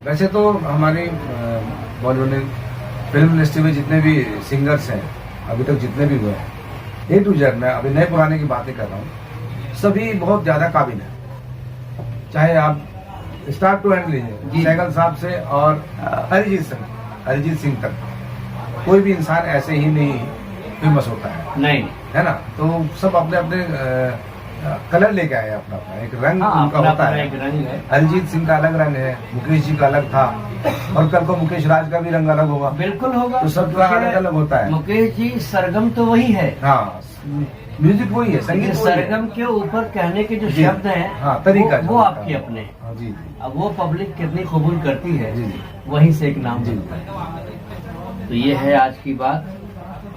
वैसे तो हमारी बॉलीवुड फिल्म इंडस्ट्री में जितने भी सिंगर्स हैं अभी तक जितने भी हुए हैं A to Z, मैं अभी नए पुराने की बातें कर रहा हूँ, सभी बहुत ज्यादा काबिल हैं। चाहे आप स्टार्ट टू एंड लीजिए, सहगल साहब से और अरिजीत सिंह तक, कोई भी इंसान ऐसे ही नहीं फेमस होता है, नहीं है ना। तो सब अपने अपने कलर लेके आए अपना अपना एक रंग उनका होता है। एक रंग है। अरिजीत सिंह का अलग रंग है, मुकेश जी का अलग था, और कल को मुकेश राज का भी रंग अलग होगा। बिल्कुल होगा। तो सबका अलग अलग होता है। मुकेश जी सरगम तो वही है, हाँ, म्यूजिक वही है, संगीत सरगम के ऊपर कहने के जो शब्द हैं, हाँ, तरीका वो आपके अपने। जी, अब वो पब्लिक कितनी कबूल करती है, जी, वहीं से एक नाम बनता है। तो ये है आज की बात।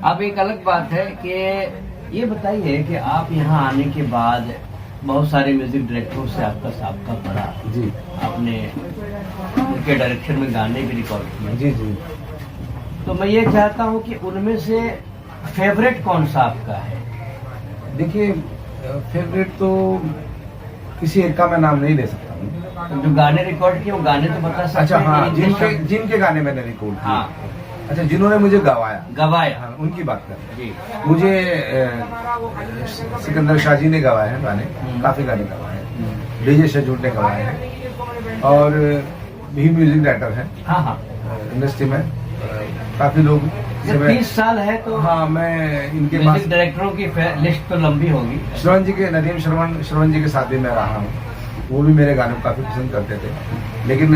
अब एक अलग बात है कि ये बताइए कि आप यहाँ आने के बाद बहुत सारे म्यूजिक डायरेक्टरों से आपका साबका पड़ा, जी, आपने उनके डायरेक्शन में गाने भी रिकॉर्ड किए। जी जी। तो मैं ये चाहता हूँ कि उनमें से फेवरेट कौन सा आपका है? देखिए, फेवरेट तो किसी एक का मैं नाम नहीं ले सकता हूँ। जो गाने रिकॉर्ड किए वो गाने तो बता सकते हैं। अच्छा, हाँ, जिनके गाने मैंने रिकॉर्ड किए। हाँ, अच्छा, जिन्होंने मुझे गवाया, हाँ, उनकी बात कर जी। मुझे सिकंदर शाह जी ने गवाए हैं गाने, काफी गाने गवाए हैं। डीजे शजूर ने गवाए हैं, और भी म्यूजिक डायरेक्टर हैं। हाँ हाँ, इंडस्ट्री में काफी लोग। 30 साल है तो हाँ, मैं इनके म्यूजिक डायरेक्टरों की लिस्ट तो लंबी होगी। श्रवण जी के, नदीम श्रवण जी के साथ भी मैं रहा हूँ। वो भी मेरे गाने को काफी पसंद करते थे, लेकिन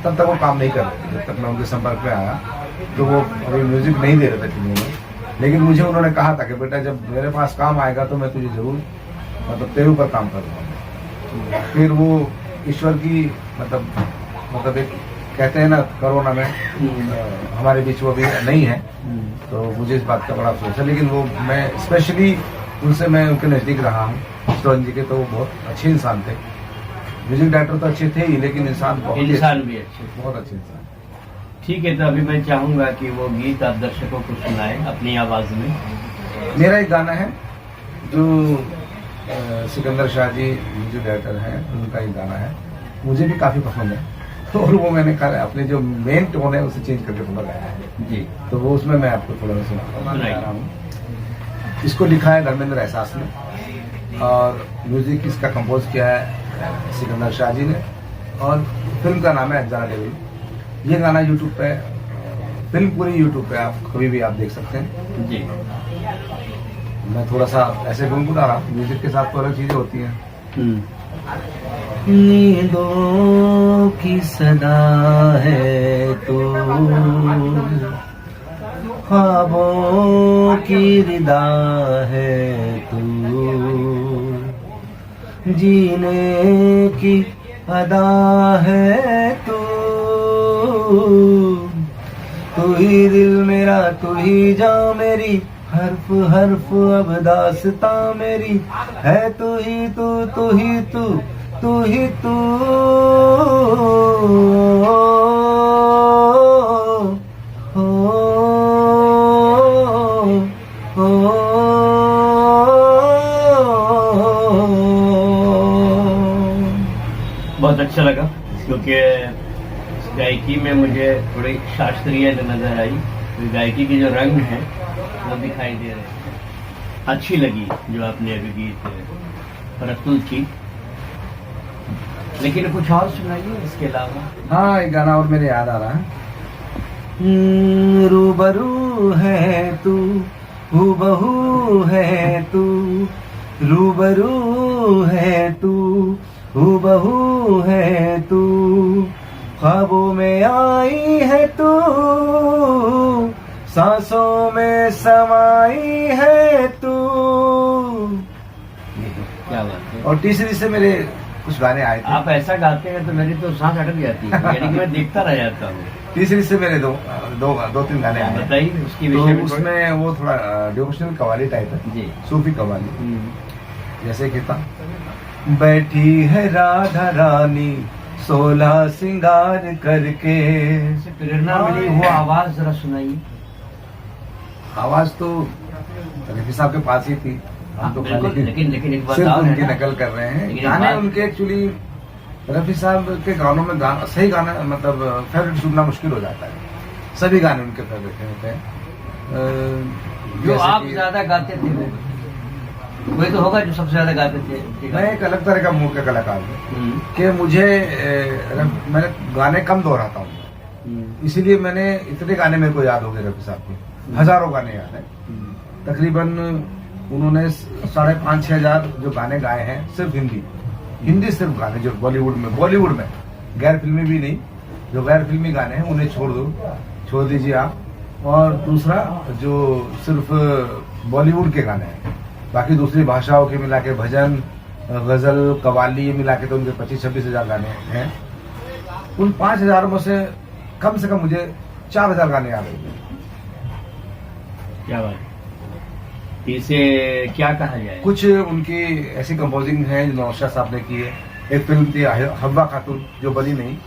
तब तक वो काम नहीं कर रहे थे। जब तक मैं उनके संपर्क में आया तो वो अभी म्यूजिक नहीं दे रहे थे फिल्मों में, लेकिन मुझे उन्होंने कहा था कि बेटा, जब मेरे पास काम आएगा तो मैं तुझे जरूर तेरे ऊपर काम करूँगा। फिर वो ईश्वर की मतलब एक कहते हैं ना, कोरोना में हमारे बीच वो भी नहीं है, तो मुझे इस बात का बड़ा अफसोस है। लेकिन वो मैं स्पेशली उनसे, मैं उनके नजदीक रहा हूँ श्रवण जी के, तो वो बहुत अच्छे इंसान थे। म्यूजिक डायरेक्टर तो अच्छे थे ही, लेकिन इंसान भी अच्छे, बहुत अच्छे इंसान। ठीक है, तो अभी मैं चाहूंगा कि वो गीत आप दर्शकों को सुनाएं अपनी आवाज में। मेरा एक गाना है जो सिकंदर शाह जी म्यूजिक डायरेक्टर हैं, उनका एक गाना है, मुझे भी काफी पसंद है, और वो मैंने अपने जो मेन टोन है उसे चेंज करके थोड़ा गाया है जी। तो वो उसमें मैं आपको थोड़ा सा सुना रहा हूँ। इसको लिखा है धर्मेंद्र एहसास ने, और म्यूजिक इसका कंपोज किया है सिकंदर शाह जी ने, और फिल्म का नाम है अंजाना डेविल। ये गाना यूट्यूब पे, फिल्म पूरी यूट्यूब पे आप कभी भी आप देख सकते हैं जी। मैं थोड़ा सा ऐसे गुनगुना रहा हूँ, म्यूजिक के साथ तो अलग चीजें होती हैं। नींदों की सदा है तो, ख्वाबों की रिदा है तो, जीने की अदा है तू ही दिल मेरा, तू ही जान मेरी, हर्फ हर्फ अब दास्तां मेरी है, तू ही तू, तू ही तू, तू ही तू। बहुत अच्छा लगा, क्योंकि गायकी में मुझे थोड़ी शास्त्रीय नजर आई, तो गायकी के जो रंग हैं वो दिखाई दे रहे हैं। अच्छी लगी जो आपने अभी गीत प्रस्तुत की, लेकिन कुछ और सुनाइए इसके अलावा। हाँ, एक गाना और मेरे याद आ रहा है। रूबरू है तू, हूबहू है तू, रूबरू है तू, हूबहू है तू, ख्वाबों में आई है तू, सांसों में समाई है तू। क्या बात है। और तीसरी से मेरे कुछ गाने आए थे। आप ऐसा गाते हैं तो मेरी तो सांस अटक जाती है, यानी कि मैं देखता रह जाता हूँ। तीसरी से मेरे दो तीन गाने आए। बताइए उसकी तो विषय में। उसमें वो थोड़ा डिवोशनल कव्वाली टाइप है जी, सूफी कव्वाली। जैसे कहता, बैठी है राधा रानी 16 सिंगार करके। प्रेरणा मिली वो आवाज जरा सुनाइए। आवाज तो रफी साहब के पास ही थी, हम तो लेकिन एक बात सिर्फ और है उनकी ना, नकल कर रहे हैं। गाने उनके एक्चुअली रफी साहब के गानों में सही गाना मतलब फेवरेट चुनना मुश्किल हो जाता है। सभी गाने उनके फेवरेट होते हैं। जो जैसे आप कि ज्यादा गाते थे वही तो होगा जो सबसे ज्यादा गाते थे। मैं एक अलग तरह का मूड का कलाकार हूँ कि मुझे मैं गाने कम दोहराता हूँ, इसीलिए मैंने इतने गाने मेरे को याद हो गए रफी साहब के, हजारों गाने याद है। तकरीबन उन्होंने 5,500-6 हजार जो गाने गाए हैं सिर्फ हिंदी सिर्फ गाने जो बॉलीवुड में गैर फिल्मी भी नहीं, जो गैर फिल्मी गाने हैं उन्हें छोड़ दीजिए आप। और दूसरा जो सिर्फ बॉलीवुड के गाने हैं, बाकी दूसरी भाषाओं के मिला के भजन, गजल, कव्वाली ये मिला के तो उनके 25-26 हजार गाने हैं। उन 5,000 में से कम मुझे 4,000 गाने याद हैं। क्या बात है, इसे क्या कहा जाए? कुछ उनकी ऐसी कंपोजिंग है जो नौशाद साहब ने की है। एक फिल्म थी हब्बा खातून जो बनी नहीं,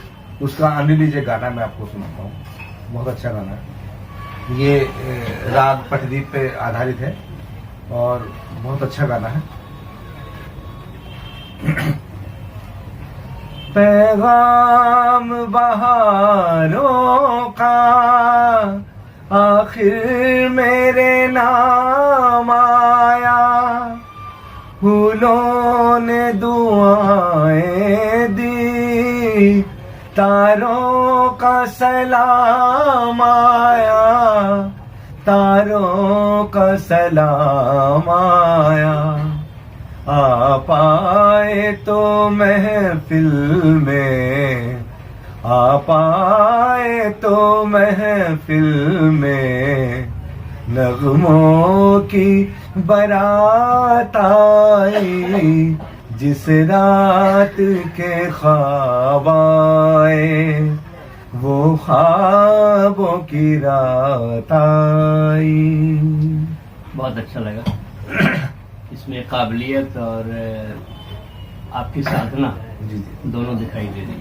उसका अनिल गाना मैं आपको सुनाता हूँ, बहुत अच्छा गाना है। ये राग पटदीप पे आधारित है और बहुत अच्छा गाना है। पैगाम बहारों का आखिर मेरे नाम आया, फूलों ने दुआएं दी, तारों का सलाम आया, तारों का सलाम आया। आ पाए तो महफिल में, आ पाए तो महफिल में, नगमों की बारात आई, जिस रात के ख्वाब आए, वो ख्वाबों की रात आई। बहुत अच्छा लगा। इसमें काबिलियत और आपकी साधना जी दोनों दिखाई दे रही है।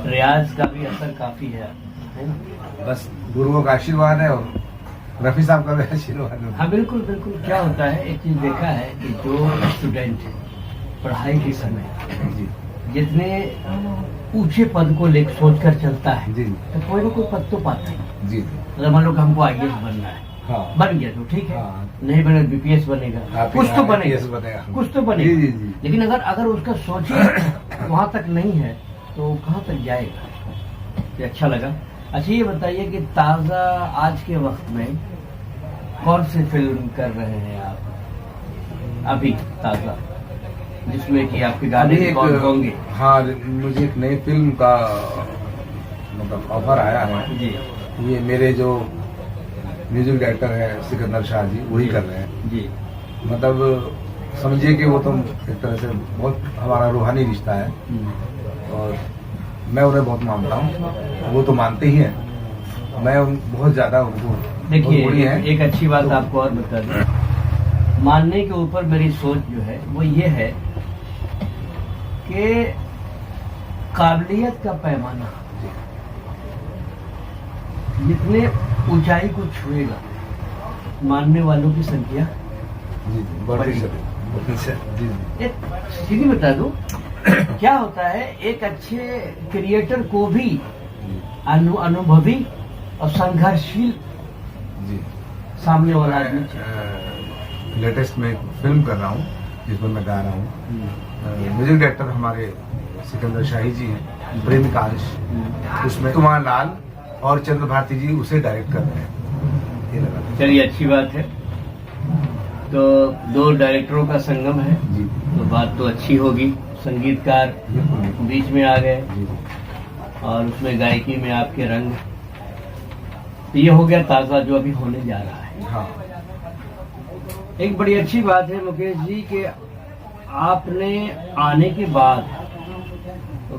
रियाज का भी असर काफी है ना? बस गुरुओं का आशीर्वाद है और रफी साहब का भी आशीर्वाद है। हाँ बिल्कुल बिल्कुल। क्या होता है, एक चीज देखा है कि जो स्टूडेंट पढ़ाई के समय जी जितने ऊंचे पद को लेकर सोच कर चलता है जी तो कोई ना कोई पद तो पाता है। जी अगर मान लो कि हमको IAS बनना है, हाँ बन गया तो ठीक है, हाँ। नहीं बने BPS बनेगा, हाँ, कुछ तो IAS बनेगा, बनेगा। कुछ तो बनेगा। जी, जी, जी। लेकिन अगर उसका सोच वहां तक नहीं है तो कहाँ तक जाएगा। ये अच्छा लगा। अच्छा ये बताइए कि ताज़ा आज के वक्त में कौन सी फिल्म कर रहे हैं आप अभी ताज़ा, जिसमें कि आपके गाने अभी रिकॉर्ड होंगे? हाँ, मुझे एक नई फिल्म का मतलब ऑफर आया है। जी ये मेरे जो म्यूजिक डायरेक्टर है सिकंदर शाह जी, वही कर रहे हैं। जी। मतलब समझिए कि वो तो एक तरह से बहुत हमारा रूहानी रिश्ता है और मैं उन्हें बहुत मानता हूँ, वो तो मानते ही हैं। मैं बहुत ज्यादा उनको देखिए एक अच्छी बात आपको और बता दूं, मानने के ऊपर मेरी सोच जो है वो ये है कि काबिलियत का पैमाना जितने ऊंचाई को छुएगा, मानने वालों की संख्या जी बढ़ेगी। जी जी एक सीधी बता दूं, क्या होता है, एक अच्छे क्रिएटर को भी अनुभवी और संघर्षशील जी सामने वाला आदमी चाहिए। लेटेस्ट में एक फिल्म कर रहा हूँ जिसमें मैं गा रहा हूँ। म्यूजिक डायरेक्टर हमारे सिकंदर शाही जी हैं, प्रेमिकांश, उसमें कुमार लाल और चंद्र भारती जी उसे डायरेक्ट कर रहे हैं। ये लगा। चलिए अच्छी बात है। तो दो डायरेक्टरों का संगम है जी तो बात तो अच्छी होगी। संगीतकार बिल्कुल बीच में आ गए जी और उसमें गायकी में आपके रंग, तो ये हो गया ताज़ा जो अभी होने जा रहा है। हाँ एक बड़ी अच्छी बात है मुकेश जी कि आपने आने के बाद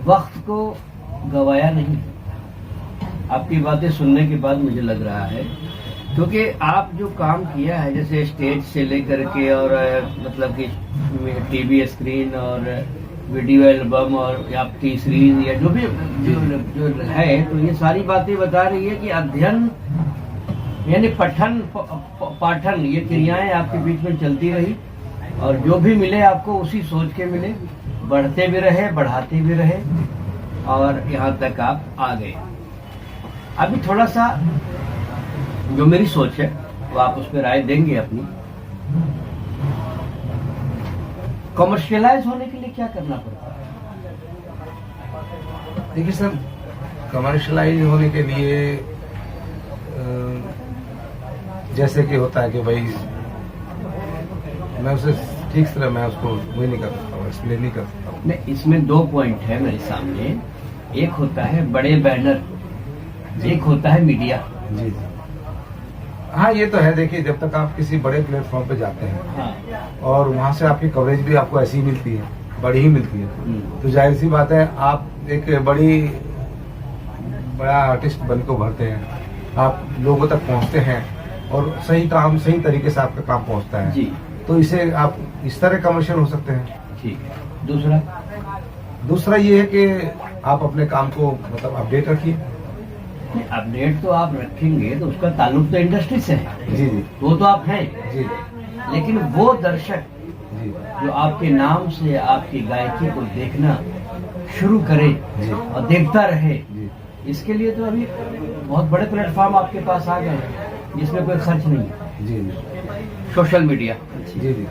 वक्त को गवाया नहीं। आपकी बातें सुनने के बाद मुझे लग रहा है, क्योंकि आप जो काम किया है जैसे स्टेज से लेकर के और मतलब कि टीवी स्क्रीन और वीडियो एल्बम और आपकी सीरीज या जो भी जो है, तो ये सारी बातें बता रही है कि अध्ययन यानी पठन पाठन ये क्रियाएं आपके बीच में चलती रही और जो भी मिले आपको उसी सोच के मिले, बढ़ते भी रहे, बढ़ाते भी रहे और यहाँ तक आप आ गए। अभी थोड़ा सा जो मेरी सोच है वो आप उस पर राय देंगे अपनी। कमर्शियलाइज होने के लिए क्या करना पड़ता है? देखिए सर, कमर्शलाइज होने के लिए जैसे कि होता है कि भाई मैं उसे ठीक तरह मैं उसको वही नहीं कर सकता हूँ, एक्सप्लेन नहीं कर सकता हूँ। नहीं, इसमें दो पॉइंट है मेरे सामने। एक होता है बड़े बैनर, एक होता है मीडिया। जी जी, हाँ ये तो है। देखिए, जब तक आप किसी बड़े प्लेटफॉर्म पे जाते हैं हाँ। और वहाँ से आपकी कवरेज भी आपको ऐसी ही मिलती है, बड़ी ही मिलती है, तो जाहिर सी बात है आप एक बड़ा आर्टिस्ट बन के उभरते हैं, आप लोगों तक पहुँचते हैं और सही काम सही तरीके से आपका काम पहुँचता है जी। तो इसे आप इस तरह कमर्शियल हो सकते हैं। ठीक है। दूसरा ये है कि आप अपने काम को मतलब अपडेट रखिए। अपडेट तो आप रखेंगे तो उसका ताल्लुक तो इंडस्ट्री से है। जी जी वो तो आप हैं, जी लेकिन वो दर्शक जी जो आपके नाम से आपकी गायकी को देखना शुरू करे जी और देखता रहे, जी इसके लिए तो अभी बहुत बड़े प्लेटफॉर्म आपके पास आ गए हैं जिसमें कोई खर्च नहीं है। जी जी सोशल मीडिया, जी जी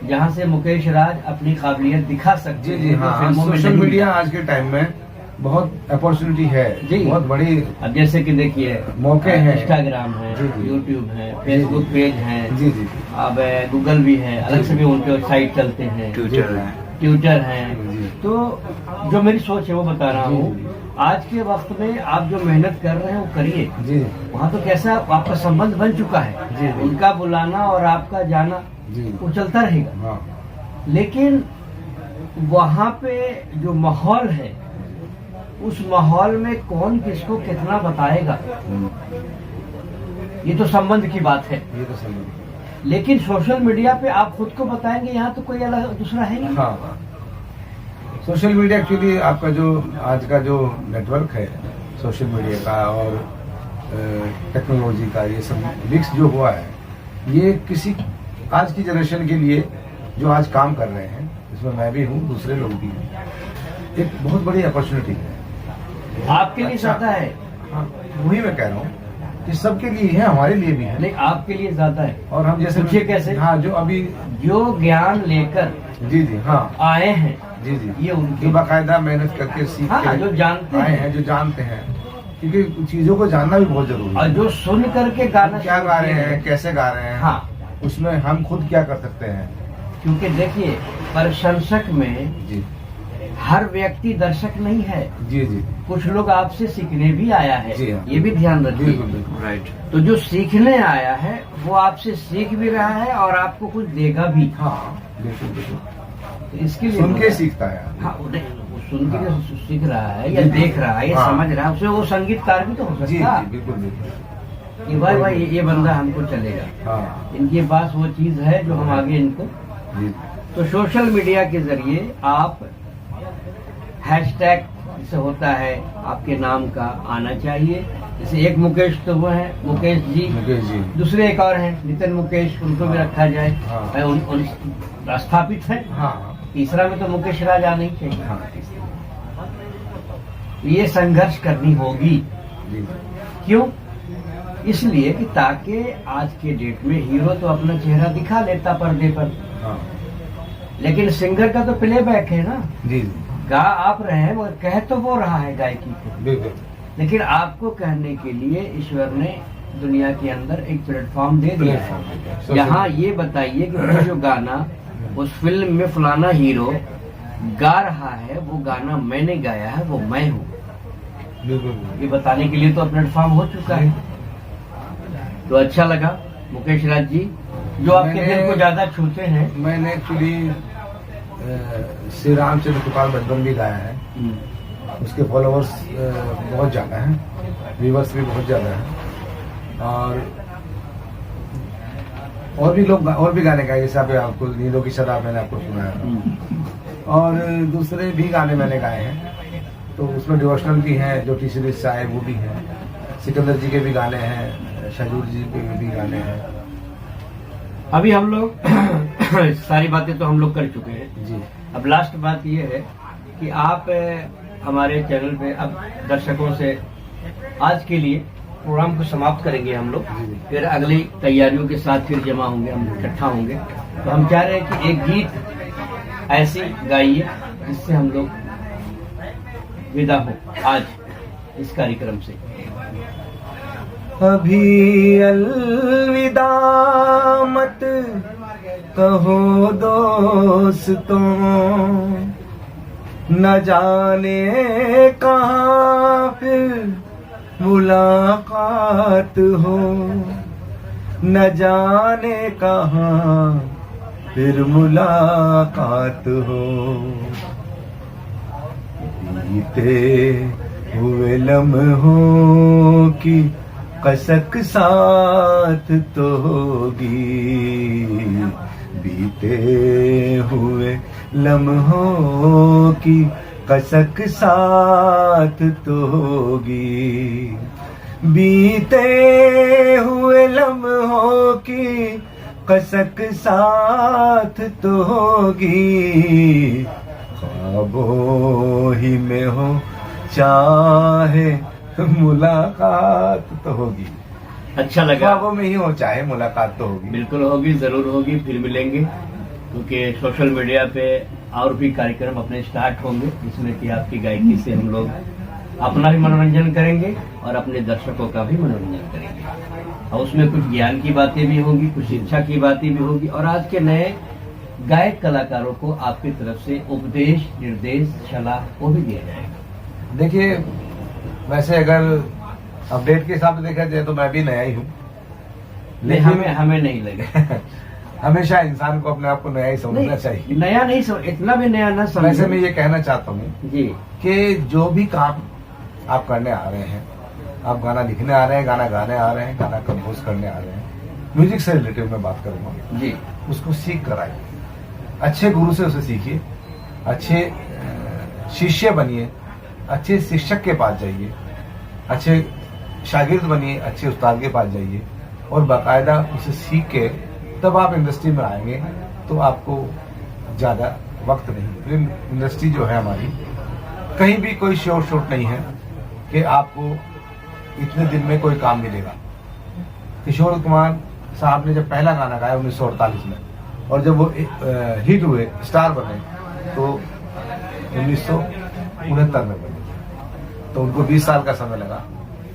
जहाँ से मुकेश राज अपनी काबिलियत दिखा सकते जी हैं। जी, जो हाँ, फिल्मों में सोशल नहीं मीडिया है। आज के टाइम में बहुत अपॉर्चुनिटी है जी। बहुत बड़ी अब जैसे कि देखिए मौके हैं। इंस्टाग्राम है, जी, जी। यूट्यूब है, फेसबुक पेज है, जी जी अब गूगल भी है, अलग से भी उनके साइट चलते हैं, ट्विटर है। जी। तो जो मेरी सोच है वो बता रहा जी, हूँ। जी। आज के वक्त में आप जो मेहनत कर रहे हैं वो करिए। जी वहाँ तो कैसा आपका संबंध बन चुका है, जी, जी। उनका बुलाना और आपका जाना जी वो चलता रहेगा। हाँ लेकिन वहाँ पे जो माहौल है, उस माहौल में कौन किसको कितना बताएगा, ये तो संबंध की बात है। ये तो समझ। लेकिन सोशल मीडिया पे आप खुद को बताएंगे, यहाँ तो कोई अलग दूसरा है नहीं। हाँ, सोशल मीडिया एक्चुअली आपका जो आज का जो नेटवर्क है सोशल मीडिया का और टेक्नोलॉजी का, ये सब मिक्स जो हुआ है, ये किसी आज की जनरेशन के लिए जो आज काम कर रहे हैं, इसमें मैं भी हूँ, दूसरे लोग भी हैं, एक बहुत बड़ी अपॉर्चुनिटी है। आपके लिए अच्छा। ज्यादा है। हाँ, वही मैं कह रहा हूँ कि सबके लिए है, हमारे लिए भी है। नहीं, आपके लिए ज्यादा है। और हम जैसे पूछिए कैसे? हाँ, जो अभी जो ज्ञान लेकर जी जी हाँ आए हैं, जी जी, ये उनके जो बाकायदा मेहनत करके सीख हाँ, के जो जानते आए हैं। हैं, जो जानते हैं, क्योंकि चीजों को जानना भी बहुत जरूरी और है। जो सुन करके गाना क्या शुरू गा रहे किए हैं, कैसे गा रहे हैं, हाँ, उसमें हम खुद क्या कर सकते हैं। क्योंकि देखिए प्रशंसक में जी हर व्यक्ति दर्शक नहीं है, जी जी कुछ लोग आपसे सीखने भी आया है। जी हाँ। ये भी ध्यान रखिए। बिल्कुल बिल्कुल राइट। तो जो सीखने आया है वो आपसे सीख भी रहा है और आपको कुछ देगा भी। हाँ बिल्कुल बिल्कुल, तो इसके लिए सुन के सीखता है। हाँ, वो सुन के हाँ। जो सीख रहा है या जी, देख रहा है या हाँ। समझ रहा है, उसे वो संगीतकार भी तो हो जी सकता जी बिल्कुल बिल्कुल। कि भाई ये बंदा हमको चलेगा, हाँ इनके पास वो चीज है जो हम आगे इनको। जी तो सोशल मीडिया के जरिए आप हैशटैग जिसे होता है आपके नाम का आना चाहिए। जैसे एक मुकेश तो वो है मुकेश जी, मुकेश जी, दूसरे एक और हैं नितिन मुकेश, उनको भी रखा जाए। हाँ। उन स्थापित है। हाँ तीसरा में तो मुकेश राज आना ही चाहिए। हाँ ये संघर्ष करनी होगी। जी क्यों? इसलिए कि ताकि आज के डेट में हीरो तो अपना चेहरा दिखा लेता पर्दे पर, हाँ लेकिन सिंगर का तो प्लेबैक है ना। जी जी गा आप रहे हैं, वो कह तो वो रहा है गायकी को, बिल्कुल। लेकिन आपको कहने के लिए ईश्वर ने दुनिया के अंदर एक प्लेटफॉर्म दे दिया है। यहाँ ये बताइए कि वो जो गाना उस फिल्म में फलाना हीरो गा रहा है, वो गाना मैंने गाया है, वो मैं हूँ, बिल्कुल ये बताने के लिए तो प्लेटफॉर्म हो चुका है। तो अच्छा लगा मुकेश राज जी, जो आपके मैंने- दिल को ज्यादा छूते हैं। मैंने एक्चुअली श्री रामचंद्र कृपाल बचपन भी गाया है, उसके फॉलोअर्स बहुत ज़्यादा हैं, व्यूवर्स भी बहुत ज़्यादा हैं, और भी लोग और भी गाने गाए, जैसे अभी आपको नींदों की शराब मैंने आपको सुनाया, और दूसरे भी गाने मैंने गाए हैं। तो उसमें डिवोशनल भी हैं, जो टी सीरीज से आए वो भी हैं, सिकंदर जी के भी गाने हैं, शजूर जी के भी गाने हैं। अभी हम लोग सारी बातें तो हम लोग कर चुके हैं, जी अब लास्ट बात ये है कि आप हमारे चैनल पे अब दर्शकों से आज के लिए प्रोग्राम को समाप्त करेंगे हम लोग, फिर अगली तैयारियों के साथ फिर जमा होंगे, हम इकट्ठा होंगे। तो हम चाह रहे हैं कि एक गीत ऐसी गाइए जिससे हम लोग विदा हो आज इस कार्यक्रम से। अभी अलविदा मत कहो दोस्तों, न जाने कहाँ फिर मुलाकात हो, न जाने कहाँ फिर मुलाकात हो। बीते हुए लम्हों की कसक साथ तो होगी, बीते हुए लम्हों की कसक साथ तो होगी, बीते हुए लम्हों की कसक साथ तो होगी। ख्वाबों ही में हो चाहे मुलाकात तो होगी। अच्छा लगा। ख्वाबों में ही हो चाहे मुलाकात तो होगी। बिल्कुल होगी, जरूर होगी, फिर मिलेंगे, क्योंकि सोशल मीडिया पे और भी कार्यक्रम अपने स्टार्ट होंगे जिसमें कि आपकी गायकी से हम लोग अपना भी मनोरंजन करेंगे और अपने दर्शकों का भी मनोरंजन करेंगे। और उसमें कुछ ज्ञान की बातें भी होंगी, कुछ शिक्षा की बातें भी होगी, और आज के नए गायक कलाकारों को आपकी तरफ से उपदेश, निर्देश, सलाह वो भी दिया जाएगा। देखिए, वैसे अगर अपडेट के हिसाब से देखा जाए तो मैं भी नया ही हूँ, लेकिन हमें नहीं लगे। हमेशा इंसान को अपने आप को नया ही समझना चाहिए। नया नहीं समझ, इतना भी नया ना समझ। वैसे मैं ये कहना चाहता हूँ जी कि जो भी काम आप करने आ रहे हैं, आप गाना लिखने आ रहे हैं, गाना गाने आ रहे हैं, गाना कंपोज करने आ रहे हैं, म्यूजिक से रिलेटेड मैं बात करूंगा जी, उसको सीख कर आइए, अच्छे गुरु से उसे सीखिए, अच्छे शिष्य बनिए, अच्छे शिक्षक के पास जाइए, अच्छे शागिर्द बनिए, अच्छे उस्ताद के पास जाइए और बाकायदा उसे सीख के तब आप इंडस्ट्री में आएंगे तो आपको ज़्यादा वक्त नहीं। फिल्म इंडस्ट्री जो है हमारी, कहीं भी कोई शोर शॉट नहीं है कि आपको इतने दिन में कोई काम मिलेगा। किशोर कुमार साहब ने जब पहला गाना गाया 1948 में, और जब वो हिट हुए, स्टार बने, तो 1969 में बने, तो उनको 20 साल का समय लगा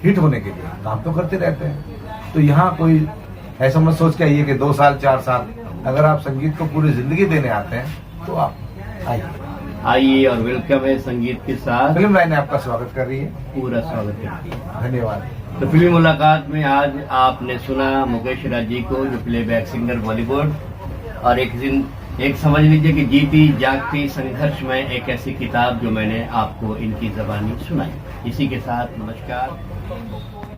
हिट होने के लिए। काम तो करते रहते हैं, तो यहाँ कोई ऐसा मत सोच के आइए कि 2 साल 4 साल। अगर आप संगीत को पूरी जिंदगी देने आते हैं तो आप आइए और वेलकम है संगीत के साथ। फिल्म लाइन आपका स्वागत कर रही है, पूरा स्वागत करती है। धन्यवाद। तो फिल्मी मुलाकात में आज आपने सुना मुकेश राज जी को, जो प्लेबैक सिंगर बॉलीवुड, और एक समझ लीजिए कि जीती जागती संघर्ष में एक ऐसी किताब जो मैंने आपको इनकी ज़बानी सुनाई। इसी के साथ नमस्कार।